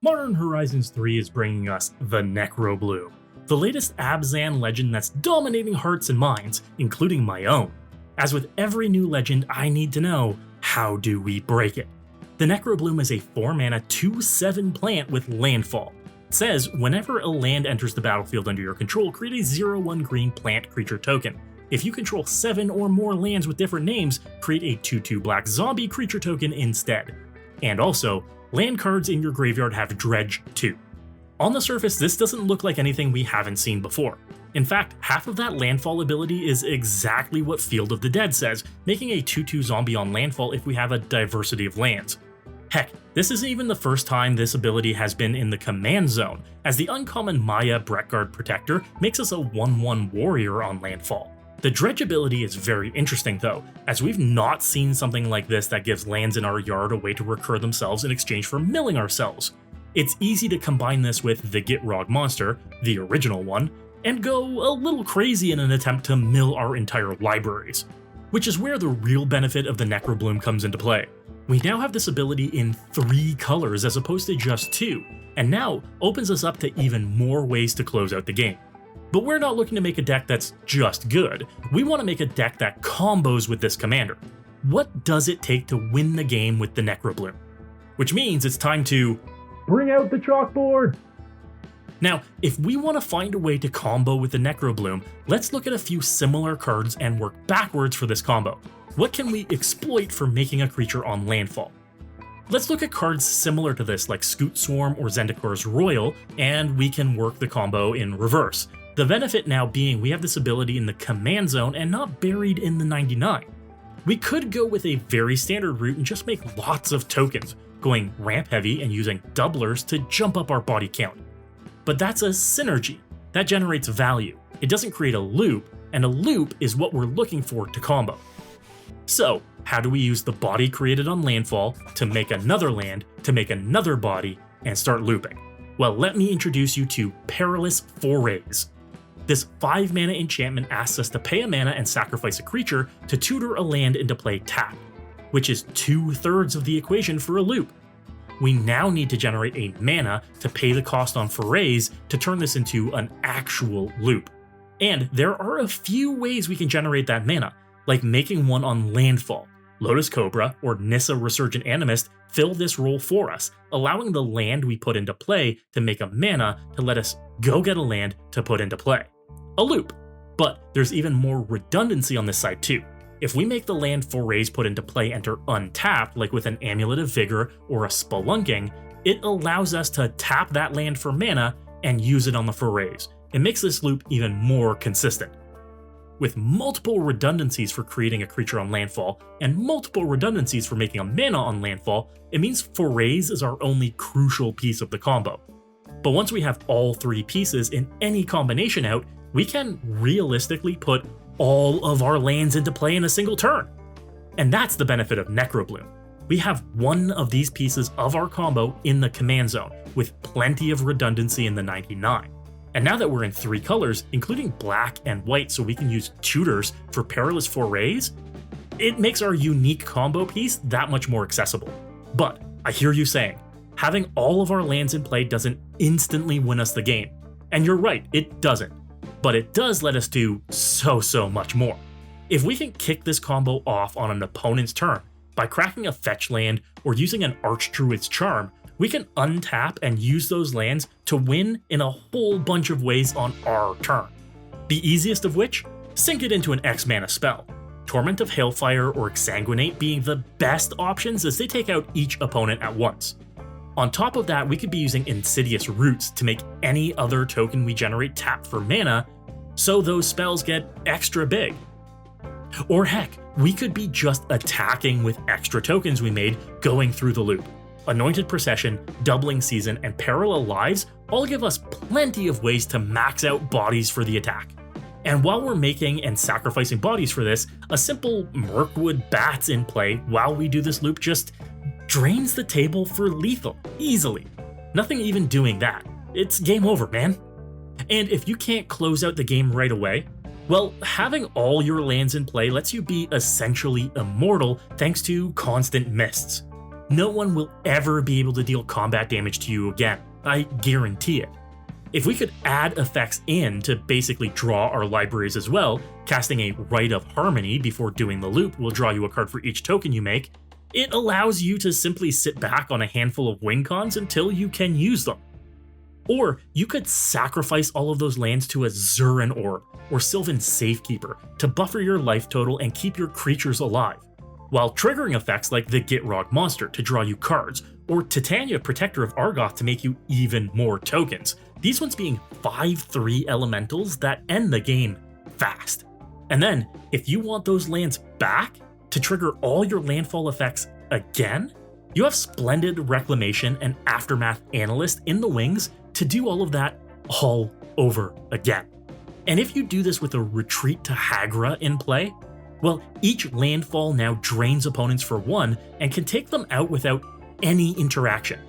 Modern Horizons 3 is bringing us the Necrobloom, the latest Abzan legend that's dominating hearts and minds, including my own. As with every new legend, I need to know, how do we break it? The Necrobloom is a 4-mana 2/7 plant with Landfall. It says, whenever a land enters the battlefield under your control, create a 0/1 green plant creature token. If you control 7 or more lands with different names, create a 2/2 black zombie creature token instead. And also, land cards in your graveyard have Dredge too. On the surface, this doesn't look like anything we haven't seen before. In fact, half of that landfall ability is exactly what Field of the Dead says, making a 2/2 zombie on landfall if we have a diversity of lands. Heck, this isn't even the first time this ability has been in the command zone, as the uncommon Maya Brettguard Protector makes us a 1/1 warrior on landfall. The Dredge ability is very interesting though, as we've not seen something like this that gives lands in our yard a way to recur themselves in exchange for milling ourselves. It's easy to combine this with the Gitrog monster, the original one, and go a little crazy in an attempt to mill our entire libraries. Which is where the real benefit of the Necrobloom comes into play. We now have this ability in 3 colors as opposed to just 2, and now opens us up to even more ways to close out the game. But we're not looking to make a deck that's just good, we want to make a deck that combos with this commander. What does it take to win the game with the Necrobloom? Which means it's time to bring out the chalkboard! Now, if we want to find a way to combo with the Necrobloom, let's look at a few similar cards and work backwards for this combo. What can we exploit for making a creature on landfall? Let's look at cards similar to this like Scoot Swarm or Zendikaar's Royal, and we can work the combo in reverse. The benefit now being we have this ability in the command zone and not buried in the 99. We could go with a very standard route and just make lots of tokens, going ramp heavy and using doublers to jump up our body count. But that's a synergy. That generates value. It doesn't create a loop, and a loop is what we're looking for to combo. So, how do we use the body created on landfall to make another land, to make another body, and start looping? Well, let me introduce you to Perilous Forays. This 5-mana enchantment asks us to pay a mana and sacrifice a creature to tutor a land into play tapped, which is 2/3 of the equation for a loop. We now need to generate a mana to pay the cost on Forays to turn this into an actual loop. And there are a few ways we can generate that mana, like making one on landfall. Lotus Cobra or Nissa Resurgent Animist fill this role for us, allowing the land we put into play to make a mana to let us go get a land to put into play. A loop. But there's even more redundancy on this side too. If we make the land Forays put into play enter untapped, like with an Amulet of Vigor or a Spelunking, it allows us to tap that land for mana and use it on the Forays. It makes this loop even more consistent. With multiple redundancies for creating a creature on landfall, and multiple redundancies for making a mana on landfall, it means Forays is our only crucial piece of the combo. But once we have all 3 pieces in any combination out, we can realistically put all of our lands into play in a single turn. And that's the benefit of Necrobloom. We have one of these pieces of our combo in the command zone, with plenty of redundancy in the 99. And now that we're in 3 colors, including black and white so we can use tutors for Perilous Forays, it makes our unique combo piece that much more accessible. But I hear you saying, having all of our lands in play doesn't instantly win us the game. And you're right, it doesn't. But it does let us do so much more. If we can kick this combo off on an opponent's turn by cracking a fetch land or using an Archdruid's Charm, we can untap and use those lands to win in a whole bunch of ways on our turn. The easiest of which? Sink it into an X-mana spell. Torment of Hailfire or Exsanguinate being the best options as they take out each opponent at once. On top of that, we could be using Insidious Roots to make any other token we generate tap for mana, so those spells get extra big. Or heck, we could be just attacking with extra tokens we made going through the loop. Anointed Procession, Doubling Season, and Parallel Lives all give us plenty of ways to max out bodies for the attack. And while we're making and sacrificing bodies for this, a simple Mirkwood Bats in play while we do this loop just drains the table for lethal, easily. Nothing even doing that. It's game over, man. And if you can't close out the game right away, well, having all your lands in play lets you be essentially immortal thanks to constant mists. no one will ever be able to deal combat damage to you again. I guarantee it. If we could add effects in to basically draw our libraries as well, casting a Rite of Harmony before doing the loop will draw you a card for each token you make, it allows you to simply sit back on a handful of win cons until you can use them. Or you could sacrifice all of those lands to a Zurin Orb or Sylvan Safekeeper to buffer your life total and keep your creatures alive, while triggering effects like the Gitrog Monster to draw you cards, or Titania Protector of Argoth to make you even more tokens, these ones being 5/3 elementals that end the game fast. And then, if you want those lands back to trigger all your landfall effects again, you have Splendid Reclamation and Aftermath Analyst in the wings to do all of that all over again. And if you do this with a Retreat to Hagra in play, well, each landfall now drains opponents for 1 and can take them out without any interaction.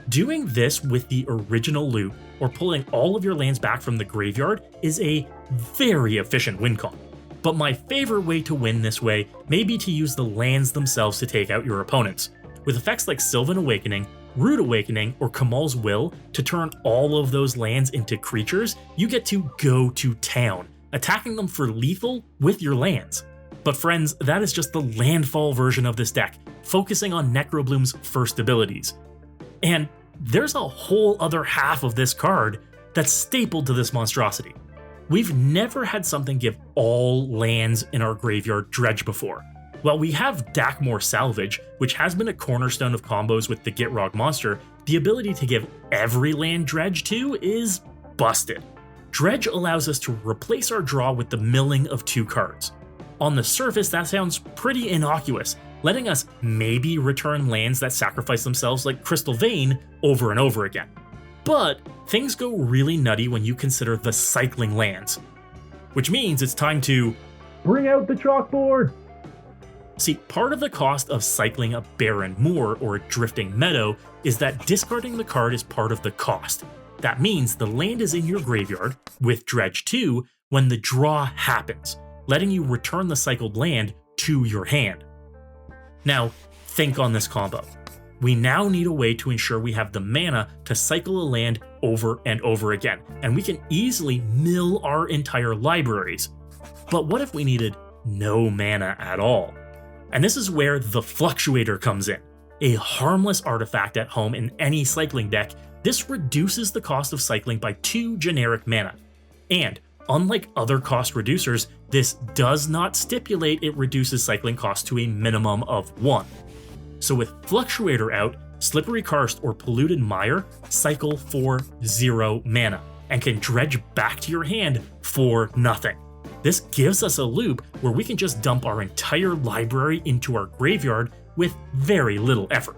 Doing this with the original loop, or pulling all of your lands back from the graveyard, is a very efficient win con. But my favorite way to win this way may be to use the lands themselves to take out your opponents. With effects like Sylvan Awakening, Root Awakening, or Kamal's Will to turn all of those lands into creatures, you get to go to town, attacking them for lethal with your lands. But friends, that is just the landfall version of this deck, focusing on Necrobloom's first abilities. And there's a whole other half of this card that's stapled to this monstrosity. We've never had something give all lands in our graveyard dredge before. While we have Dakmor Salvage, which has been a cornerstone of combos with the Gitrog Monster, the ability to give every land dredge to is busted. Dredge allows us to replace our draw with the milling of 2 cards. On the surface, that sounds pretty innocuous, letting us maybe return lands that sacrifice themselves like Crystal Vein over and over again. But things go really nutty when you consider the cycling lands, which means it's time to bring out the chalkboard. See, part of the cost of cycling a barren moor or a drifting meadow is that discarding the card is part of the cost. That means the land is in your graveyard, with Dredge 2, when the draw happens, letting you return the cycled land to your hand. Now, think on this combo. We now need a way to ensure we have the mana to cycle a land over and over again, and we can easily mill our entire libraries. But what if we needed no mana at all? And this is where the Fluctuator comes in. A harmless artifact at home in any cycling deck, this reduces the cost of cycling by 2 generic mana. And unlike other cost reducers, this does not stipulate it reduces cycling cost to a minimum of 1. So with Fluctuator out, Slippery Karst or Polluted Mire cycle for 0 mana, and can dredge back to your hand for nothing. This gives us a loop where we can just dump our entire library into our graveyard with very little effort.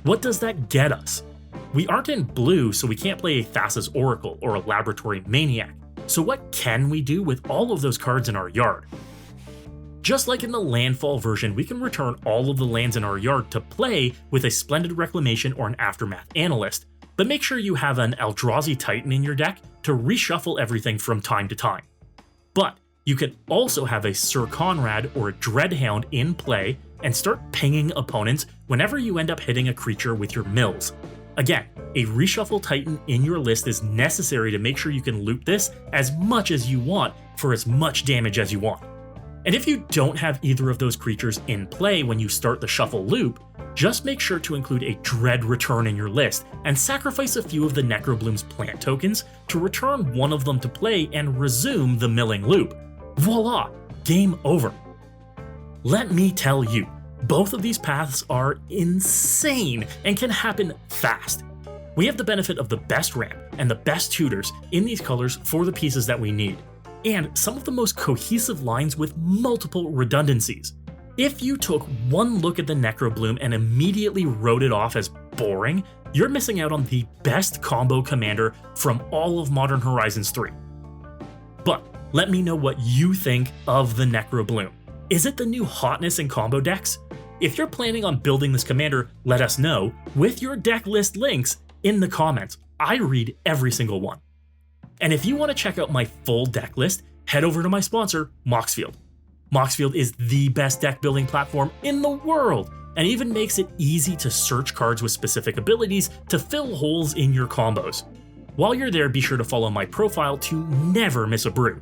What does that get us? We aren't in blue, so we can't play a Thassa's Oracle or a Laboratory Maniac. So what can we do with all of those cards in our yard? Just like in the Landfall version, we can return all of the lands in our yard to play with a Splendid Reclamation or an Aftermath Analyst, but make sure you have an Eldrazi Titan in your deck to reshuffle everything from time to time. But you can also have a Sir Conrad or a Dreadhound in play and start pinging opponents whenever you end up hitting a creature with your mills. Again, a Reshuffle Titan in your list is necessary to make sure you can loop this as much as you want for as much damage as you want. And if you don't have either of those creatures in play when you start the shuffle loop, just make sure to include a Dread Return in your list and sacrifice a few of the Necrobloom's plant tokens to return one of them to play and resume the milling loop. Voila! Game over. Let me tell you, both of these paths are insane and can happen fast. We have the benefit of the best ramp and the best tutors in these colors for the pieces that we need, and some of the most cohesive lines with multiple redundancies. If you took one look at the Necrobloom and immediately wrote it off as boring, you're missing out on the best combo commander from all of Modern Horizons 3. But let me know what you think of the Necrobloom. Is it the new hotness in combo decks? If you're planning on building this commander, let us know with your deck list links in the comments. I read every single one. And if you want to check out my full deck list, head over to my sponsor, Moxfield. Moxfield is the best deck building platform in the world. and even makes it easy to search cards with specific abilities to fill holes in your combos. While you're there, be sure to follow my profile to never miss a brew.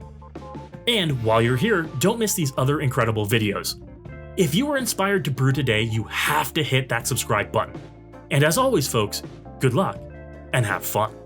And while you're here, don't miss these other incredible videos. If you were inspired to brew today, you have to hit that subscribe button. And as always, folks, good luck and have fun.